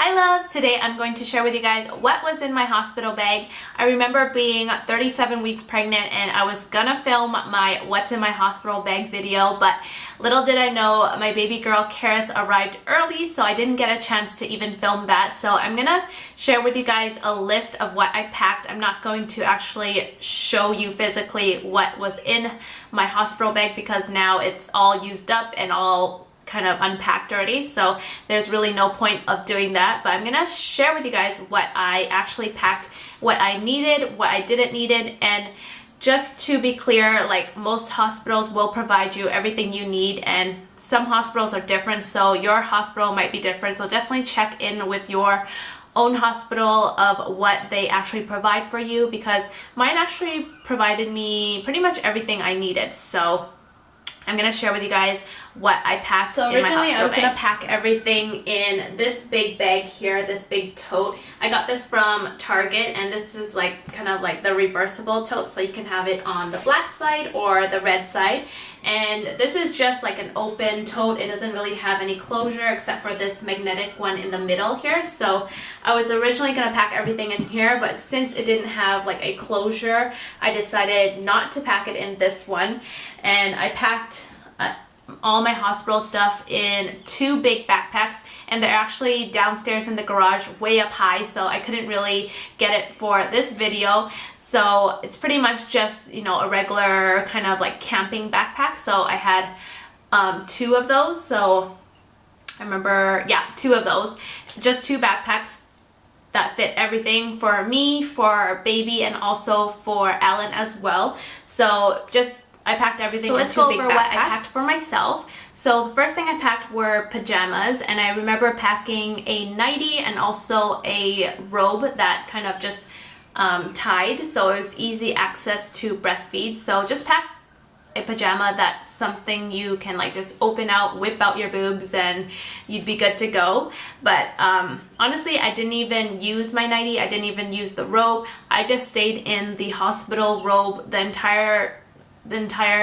Hi loves! Today I'm going to share with you guys what was in my hospital bag. I remember being 37 weeks pregnant and I was gonna film my what's in my hospital bag video, but little did I know my baby girl Caris arrived early, so I didn't get a chance to even film that. So I'm gonna share with you guys a list of what I packed. I'm not going to actually show you physically what was in my hospital bag because now it's all used up and all kind of unpacked already, so there's really no point of doing that. But I'm gonna share with you guys what I actually packed, what I needed, what I didn't need it. And just to be clear, like, most hospitals will provide you everything you need, and some hospitals are different, so your hospital might be different. So definitely check in with your own hospital of what they actually provide for you, because mine actually provided me pretty much everything I needed. So I'm gonna share with you guys what I packed in my hospital bag. I was gonna pack everything in this big bag here, this big tote. I got this from Target, and this is like kind of like the reversible tote, so you can have it on the black side or the red side. And this is just like an open tote. It doesn't really have any closure except for this magnetic one in the middle here. So I was originally gonna pack everything in here, but since it didn't have like a closure, I decided not to pack it in this one. And I packed all my hospital stuff in two big backpacks, and they're actually downstairs in the garage way up high, so I couldn't really get it for this video. So it's pretty much just, you know, a regular kind of like camping backpack. So I had two of those. So I remember, yeah, two of those, just two backpacks that fit everything for me, for baby, and also for Alan as well. So just I packed everything in two big backpacks. So let's go over what I packed for myself. So the first thing I packed were pajamas, and I remember packing a nightie and also a robe that kind of just tied, so it was easy access to breastfeed. So just pack a pajama that's something you can like just open out, whip out your boobs, and you'd be good to go. But honestly, I didn't even use my nightie. I didn't even use the robe. I just stayed in the hospital robe the entire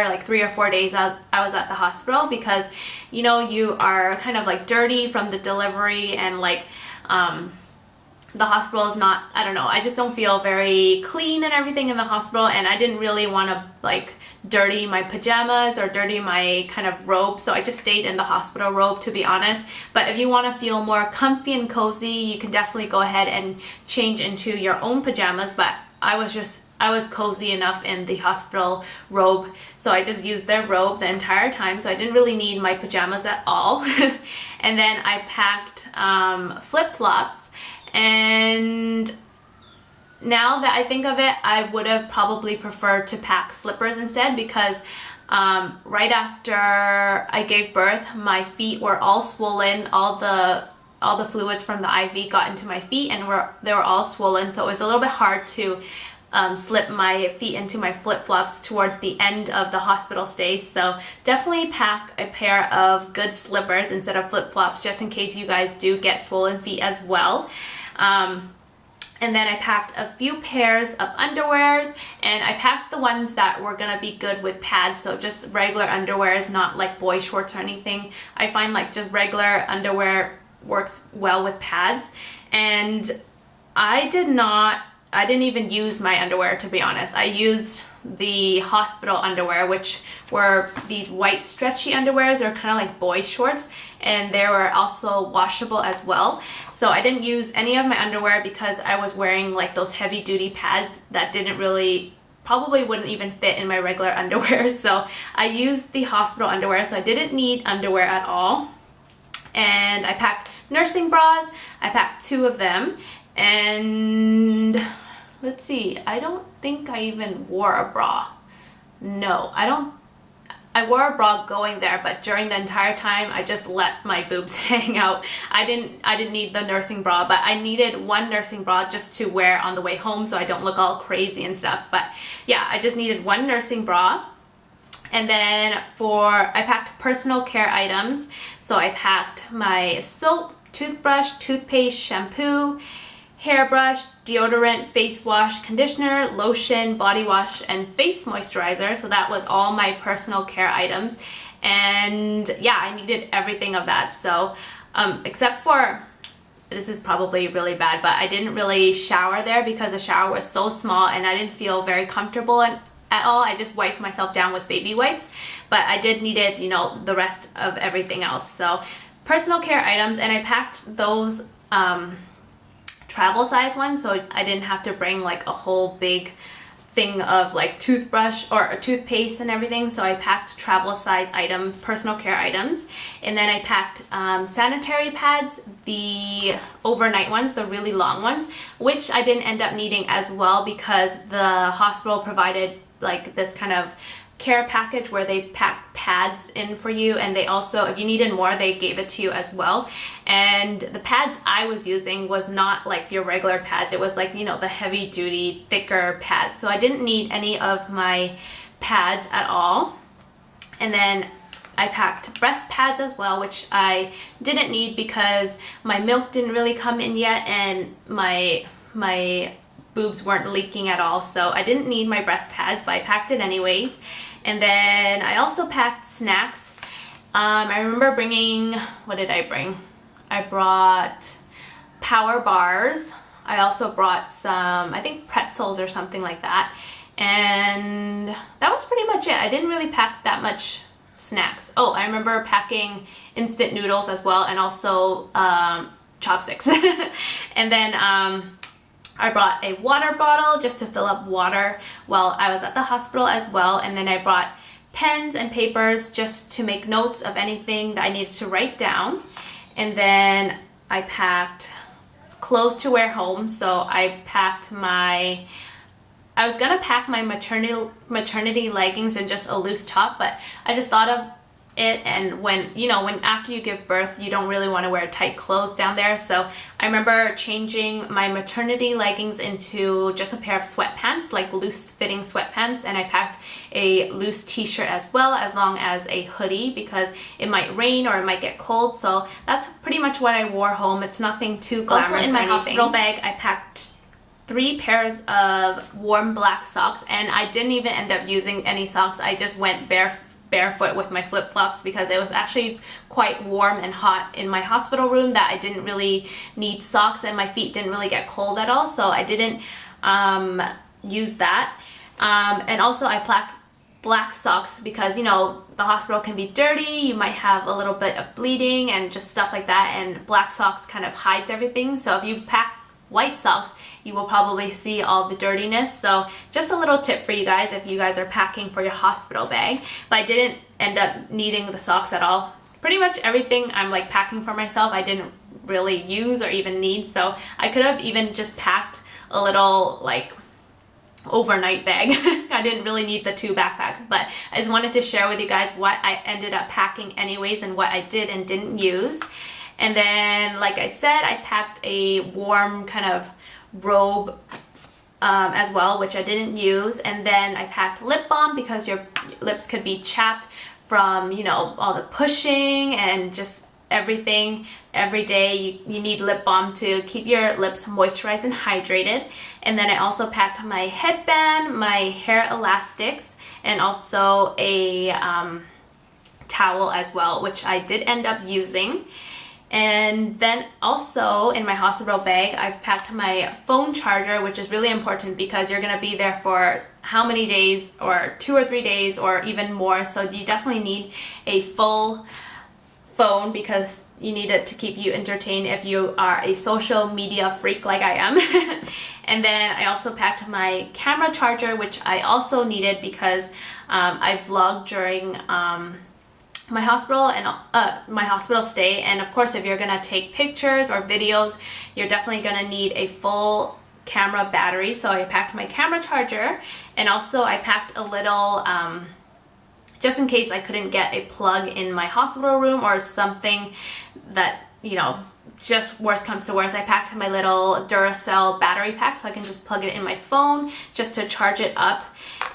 like 3 or 4 days I was at the hospital, because you know, you are kind of like dirty from the delivery, and like the hospital is not, I don't know, I just don't feel very clean and everything in the hospital, and I didn't really want to like dirty my pajamas or dirty my kind of robe, so I just stayed in the hospital robe, to be honest. But if you want to feel more comfy and cozy, you can definitely go ahead and change into your own pajamas. But I was cozy enough in the hospital robe, so I just used their robe the entire time, so I didn't really need my pajamas at all. And then I packed flip-flops, and now that I think of it, I would have probably preferred to pack slippers instead, because right after I gave birth, my feet were all swollen. All the fluids from the IV got into my feet, and they were all swollen, so it was a little bit hard to slip my feet into my flip-flops towards the end of the hospital stay. So definitely pack a pair of good slippers instead of flip-flops, just in case you guys do get swollen feet as well. And then I packed a few pairs of underwears, and I packed the ones that were gonna be good with pads, so just regular underwears, not like boy shorts or anything. I find like just regular underwear works well with pads. And I didn't even use my underwear, to be honest. I used the hospital underwear, which were these white stretchy underwears. They're kind of like boy shorts, and they were also washable as well. So I didn't use any of my underwear because I was wearing like those heavy duty pads that probably wouldn't even fit in my regular underwear. So I used the hospital underwear, so I didn't need underwear at all. And I packed nursing bras. I packed 2 of them. And let's see, I don't think I even wore a bra. No, I wore a bra going there, but during the entire time I just let my boobs hang out. I didn't need the nursing bra, but I needed one nursing bra just to wear on the way home so I don't look all crazy and stuff. But yeah, I just needed one nursing bra. And then I packed personal care items. So I packed my soap, toothbrush, toothpaste, shampoo, hairbrush, deodorant, face wash, conditioner, lotion, body wash, and face moisturizer. So that was all my personal care items. And yeah, I needed everything of that. So except for this is probably really bad, but I didn't really shower there because the shower was so small and I didn't feel very comfortable at all. I just wiped myself down with baby wipes, but I did needed, you know, the rest of everything else. So personal care items, and I packed those travel size ones, so I didn't have to bring like a whole big thing of like toothbrush or a toothpaste and everything. So I packed travel size personal care items, and then I packed sanitary pads, the overnight ones, the really long ones, which I didn't end up needing as well because the hospital provided like this kind of care package where they pack pads in for you, and they also, if you needed more, they gave it to you as well. And the pads I was using was not like your regular pads. It was like, you know, the heavy duty thicker pads, so I didn't need any of my pads at all. And then I packed breast pads as well, which I didn't need because my milk didn't really come in yet and my boobs weren't leaking at all, so I didn't need my breast pads, but I packed it anyways. And then I also packed snacks. I remember bringing, what did I bring? I brought Power bars. I also brought some, I think pretzels or something like that. And that was pretty much it. I didn't really pack that much snacks. Oh, I remember packing instant noodles as well, and also chopsticks. And then I brought a water bottle just to fill up water while I was at the hospital as well. And then I brought pens and papers just to make notes of anything that I needed to write down. And then I packed clothes to wear home. So I packed I was gonna pack my maternity leggings and just a loose top, but I just thought of it, and when after you give birth, you don't really want to wear tight clothes down there. So I remember changing my maternity leggings into just a pair of sweatpants, like loose fitting sweatpants, and I packed a loose t-shirt as well, as long as a hoodie because it might rain or it might get cold. So that's pretty much what I wore home. It's nothing too glamorous. Also in my hospital bag, I packed 3 pairs of warm black socks, and I didn't even end up using any socks. I just went barefoot with my flip-flops because it was actually quite warm and hot in my hospital room that I didn't really need socks, and my feet didn't really get cold at all, so I didn't use that. And also I packed black socks because, you know, the hospital can be dirty, you might have a little bit of bleeding and just stuff like that, and black socks kind of hides everything. So if you pack white socks, you will probably see all the dirtiness. So just a little tip for you guys if you guys are packing for your hospital bag. But I didn't end up needing the socks at all. Pretty much everything I'm like packing for myself I didn't really use or even need, so I could have even just packed a little like overnight bag. I didn't really need the 2 backpacks, but I just wanted to share with you guys what I ended up packing anyways and what I did and didn't use. And then, like I said, I packed a warm kind of robe as well, which I didn't use. And then I packed lip balm because your lips could be chapped from, you know, all the pushing and just everything. Every day you need lip balm to keep your lips moisturized and hydrated. And then I also packed my headband, my hair elastics, and also a towel as well, which I did end up using. And then also in my hospital bag, I've packed my phone charger, which is really important because you're gonna be there for how many days, or 2 or 3 days, or even more. So you definitely need a full phone because you need it to keep you entertained if you are a social media freak like I am. And then I also packed my camera charger, which I also needed because I vlogged during my hospital and my hospital stay, and of course if you're gonna take pictures or videos, you're definitely gonna need a full camera battery. So I packed my camera charger, and also I packed a little just in case I couldn't get a plug in my hospital room or something that, you know, just worst comes to worst, I packed my little Duracell battery pack so I can just plug it in my phone just to charge it up.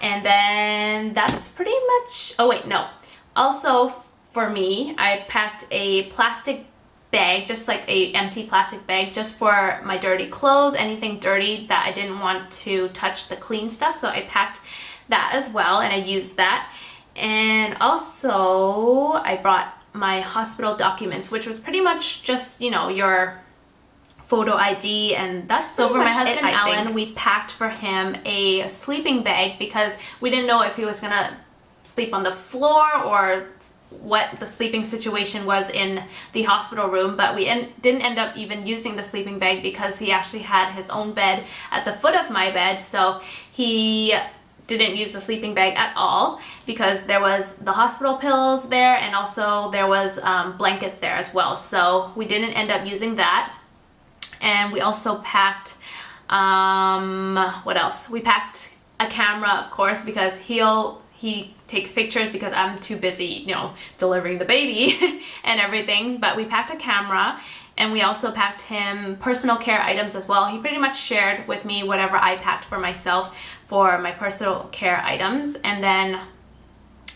And then that's pretty much, oh wait, no. Also for me, I packed a plastic bag, just like a empty plastic bag, just for my dirty clothes, anything dirty that I didn't want to touch the clean stuff. So I packed that as well, and I used that. And also I brought my hospital documents, which was pretty much just, you know, your photo ID, and that's so for my husband Alan, we packed for him a sleeping bag because we didn't know if he was gonna sleep on the floor or what the sleeping situation was in the hospital room, but we didn't end up even using the sleeping bag because he actually had his own bed at the foot of my bed, so he didn't use the sleeping bag at all because there was the hospital pillows there, and also there was blankets there as well, so we didn't end up using that. And we also packed what else? We packed a camera, of course, because he takes pictures because I'm too busy, you know, delivering the baby and everything. But we packed a camera, and we also packed him personal care items as well. He pretty much shared with me whatever I packed for myself for my personal care items. And then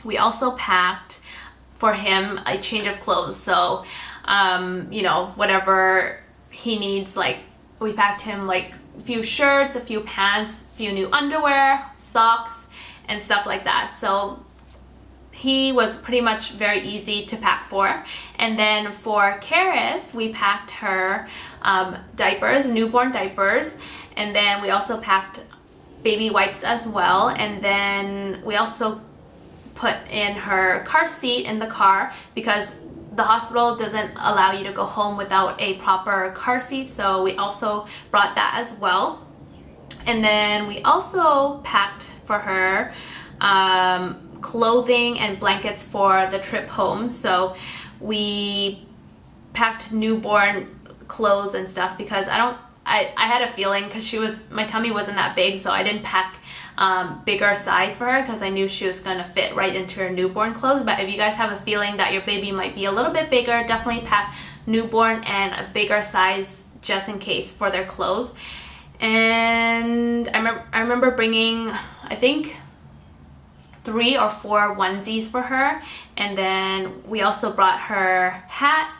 we also packed for him a change of clothes. So, you know, whatever he needs, like we packed him like a few shirts, a few pants, a few new underwear, socks, and stuff like that. So he was pretty much very easy to pack for. And then for Caris, we packed her diapers, newborn diapers, and then we also packed baby wipes as well. And then we also put in her car seat in the car because the hospital doesn't allow you to go home without a proper car seat, so we also brought that as well. And then we also packed for her clothing and blankets for the trip home. So we packed newborn clothes and stuff because I had a feeling, because my tummy wasn't that big, so I didn't pack bigger size for her because I knew she was going to fit right into her newborn clothes. But if you guys have a feeling that your baby might be a little bit bigger, definitely pack newborn and a bigger size just in case for their clothes. And I remember bringing, I think, 3 or 4 onesies for her, and then we also brought her hat,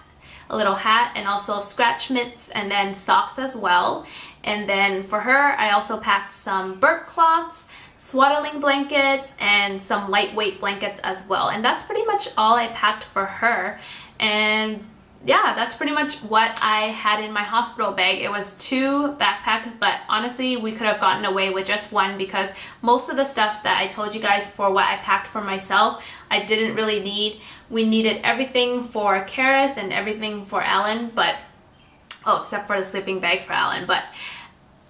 a little hat, and also scratch mitts, and then socks as well. And then for her, I also packed some burp cloths, swaddling blankets, and some lightweight blankets as well. And that's pretty much all I packed for her. And yeah, that's pretty much what I had in my hospital bag. It was 2 backpacks, but honestly, we could have gotten away with just 1 because most of the stuff that I told you guys for what I packed for myself, I didn't really need. We needed everything for Caris and everything for Alan, but except for the sleeping bag for Alan. But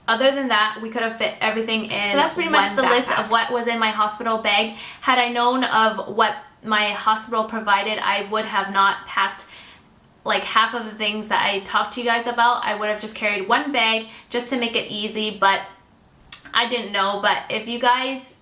other than that, we could have fit everything in. So that's pretty much the list of what was in my hospital bag. Had I known of what my hospital provided, I would have not packed like half of the things that I talked to you guys about. I would have just carried 1 bag just to make it easy, but I didn't know. But if you guys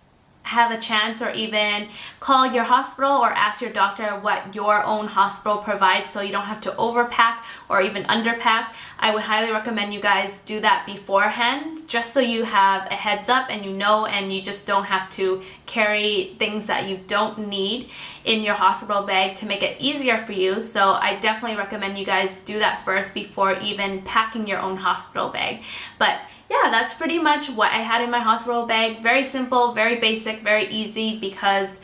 have a chance, or even call your hospital or ask your doctor what your own hospital provides so you don't have to overpack or even underpack, I would highly recommend you guys do that beforehand, just so you have a heads up and you know, and you just don't have to carry things that you don't need in your hospital bag to make it easier for you. So I definitely recommend you guys do that first before even packing your own hospital bag. But yeah, that's pretty much what I had in my hospital bag. Very simple, very basic, very easy, because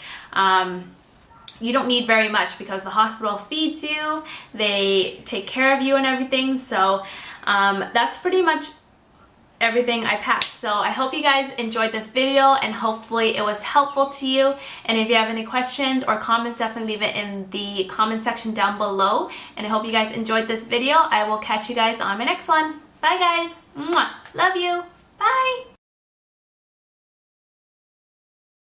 you don't need very much because the hospital feeds you, they take care of you and everything. So that's pretty much everything I packed. So I hope you guys enjoyed this video, and hopefully it was helpful to you. And if you have any questions or comments, definitely leave it in the comment section down below. And I hope you guys enjoyed this video. I will catch you guys on my next one. Bye guys. Mwah. Love you. Bye.